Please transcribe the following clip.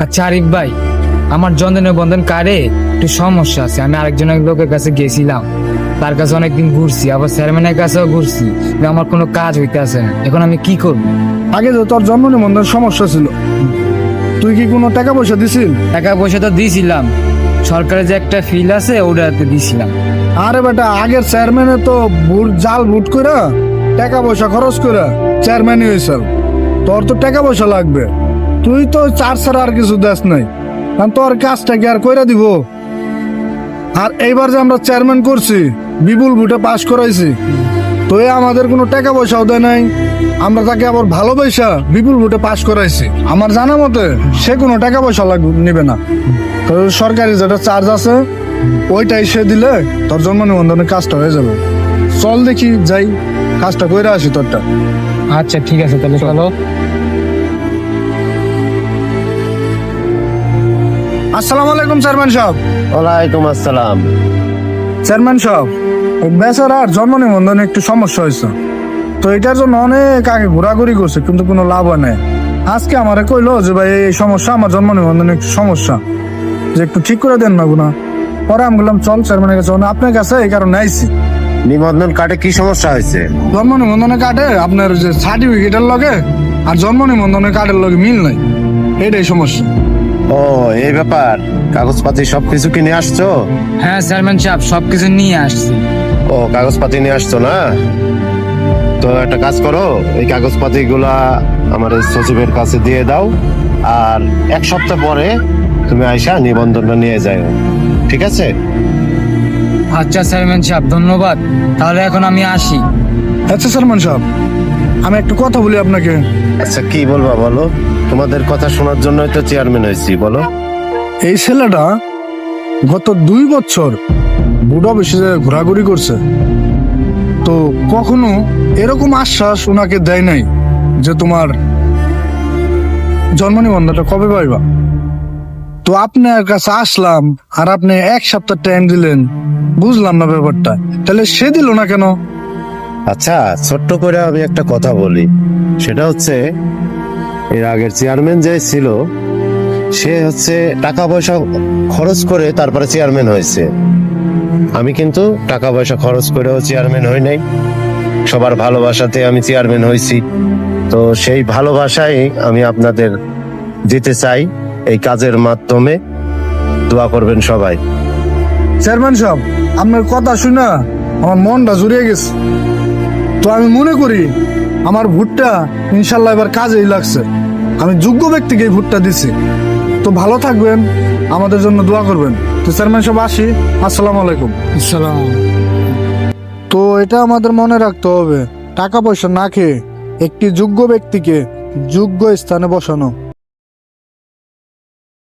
আচ্ছা আরিফ ভাই, আমার জনধন বন্ধন কার্ডে একটু সমস্যা আছে। আমি আরেকজনের লোকের কাছে গেছিলাম, তার কাছে অনেকদিন ঘুরছি, আবার চেয়ারম্যানের কাছেও ঘুরছি, কিন্তু আমার কোনো কাজ হইতেছে না। এখন আমি কি করব? আগে তো তোর জন্ম নিবন্ধনের সমস্যা ছিল, তুই কি কোনো টাকা পয়সা দিছিল? টাকা পয়সা তো দিয়েছিলাম, সরকারের যে একটা ফিল আছে ওটাতে দিয়েছিলাম। আরে বেটা, আগের চেয়ারম্যানে তো জাল ভোট করে টাকা পয়সা খরচ করে চেয়ারম্যানই হয়েছে। তোর তো টাকা পয়সা লাগবে, তুই তো চার ছাড়া আর কিছু দেশ নাই, কারণ তোর কাজটা কি আর কইরা দিব? আর এইবার যে আমরা চেয়ারম্যান করছি, বিপুল ভোটে পাশ করাইছি, তো আমাদের কোনো টাকা পয়সাও দেয় নাই। আমরা তাকে আবার ভালোবাসা বিপুল ভোটে পাশ করাইছি। আমার জানা মতে সে কোনো টাকা পয়সা নিবে না। তো সরকারি যেটা চার্জ আছে ওইটাই সে দিলে তোর জন্ম নিবন্ধনের কাজটা হয়ে যাবে। চল দেখি যাই, কাজটা কইরা আসি তোরটা। আচ্ছা ঠিক আছে, তাহলে চলো। আসসালামু আলাইকুম চেয়ারম্যান সাহেব। ওয়ালাইকুম আসসালাম। চেয়ারম্যান সাহেব, ওই বেচারার জন্ম নিবন্ধনে একটু সমস্যা হয়েছে, তো এটার জন্য অনেক আগে ঘোরাঘুরি করছে, কিন্তু কোনো লাভ হয় নাই। আজকে আমারে কইলো যে ভাই এই সমস্যা, আমার জন্ম নিবন্ধনে একটু সমস্যা, যে একটু ঠিক করে দেন না গুনা। পরে আমি বললাম চল চেয়ারম্যানের কাছে, আপনার কাছে এই কারণে আইছি। নিবন্ধন কার্ডে কি সমস্যা হয়েছে? জন্ম নিবন্ধনের কার্ডে আপনার যে সার্টিফিকেটের লগে আর জন্ম নিবন্ধনের কার্ডের লগে মিল নাই, এটাই সমস্যা। ও, এই ব্যাপার। কাগজপাতি সবকিছু কি নিয়ে আসছো? হ্যাঁ চেয়ারম্যান সাহেব, সবকিছু নিয়ে আসছি। ও, কাগজপাতি নিয়ে আসছো না? তো একটা কাজ করো, এই কাগজপাতি গুলা আমার এই সচিবের কাছে দিয়ে দাও, আর এক সপ্তাহ পরে তুমি আইসা নিবন্ধনটা নিয়ে যাও, ঠিক আছে? আচ্ছা চেয়ারম্যান সাহেব, ধন্যবাদ। তাহলে এখন আমি আসি। আচ্ছা চেয়ারম্যান সাহেব, আমি একটু কথা বলি আপনাকে। আচ্ছা, কি বলবা বলো? তোমাদের কথা শোনার জন্যই তো চেয়ারম্যান হয়েছি, বলো। এই ছেলেটা গত 2 বছর বুড়ো বেশি ঘোরাঘুরি করছে, তো কখনো এরকম আশ্বাস ওনাকে দেয় নাই যে তোমার জন্ম নিবন্ধনটা কবে পাইবা। তো আপনার কাছে আসলাম, আর আপনি এক সপ্তাহ টাইম দিলেন, বুঝলাম না ব্যাপারটা। তাহলে সে দিল না কেন? আচ্ছা, ছোট্ট করে আমি একটা কথা বলি, সেটা হচ্ছে এর আগের চেয়ারম্যান যে ছিল সে হচ্ছে টাকা পয়সা খরচ করে তারপরে চেয়ারম্যান হয়েছে। আমি কিন্তু টাকা পয়সা খরচ করেও চেয়ারম্যান হই নাই, সবার ভালোবাসাতে আমি চেয়ারম্যান হয়েছি। তো সেই ভালোবাসাই আমি আপনাদের দিতে চাই এই কাজের মাধ্যমে। দোয়া করবেন সবাই। চেয়ারম্যান সাহেব, আপনার কথা শুনে আমার মনটা জুড়িয়ে গেছে। তো আমি মনে করি আমার ভোটটা ইনশাল্লাহ এবার কাজেই লাগছে। আমি যোগ্য ব্যক্তিকে এই ভোটটা দিছি। তো ভালো থাকবেন, আমাদের জন্য দোয়া করবেন। তো চেয়ারম্যান সাহেব আসি, আসসালামু আলাইকুম। আসসালাম। তো এটা আমাদের মনে রাখতে হবে, টাকা পয়সা না খেয়ে একটি যোগ্য ব্যক্তিকে যোগ্য স্থানে বসানো।